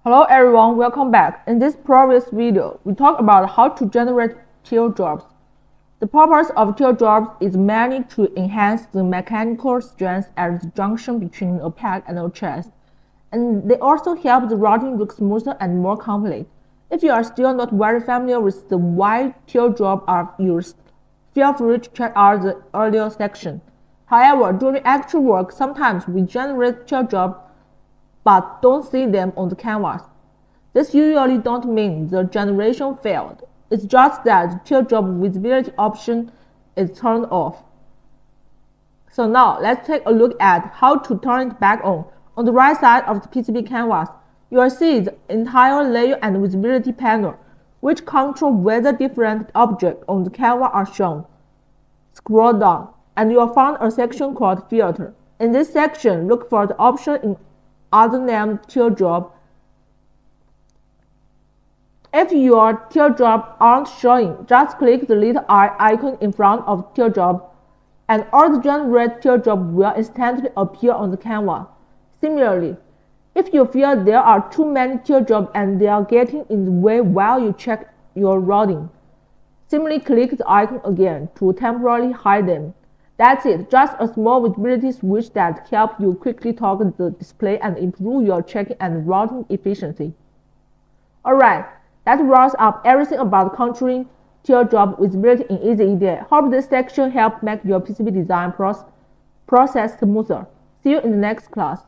Hello everyone, welcome back. In this previous video, we talked about how to generate teardrops. The purpose of teardrops is mainly to enhance the mechanical strength at the junction between a peg and a chest, and they also help the routing look smoother and more complete. If you are still not very familiar with the why teardrops are used, feel free to check out the earlier section. However, during actual work, sometimes we generate teardrops but don't see them on the canvas. This usually don't mean the generation failed. It's just that the teardrop visibility option is turned off. So now let's take a look at how to turn it back on. On the right side of the PCB canvas, you will see the entire layer and visibility panel, which control whether different objects on the canvas are shown. Scroll down, and you will find a section called Filter. In this section, look for the option in other named teardrop. If your teardrop aren't showing, just click the little eye icon in front of teardrop, and all the generated teardrop will instantly appear on the canvas. Similarly, if you feel there are too many teardrops and they are getting in the way while you check your routing, simply click the icon again to temporarily hide them. That's it, just a small visibility switch that helps you quickly toggle the display and improve your checking and routing efficiency. Alright, that wraps up everything about controlling teardrop visibility in EasyEDA. Hope this section helped make your PCB design process smoother. See you in the next class.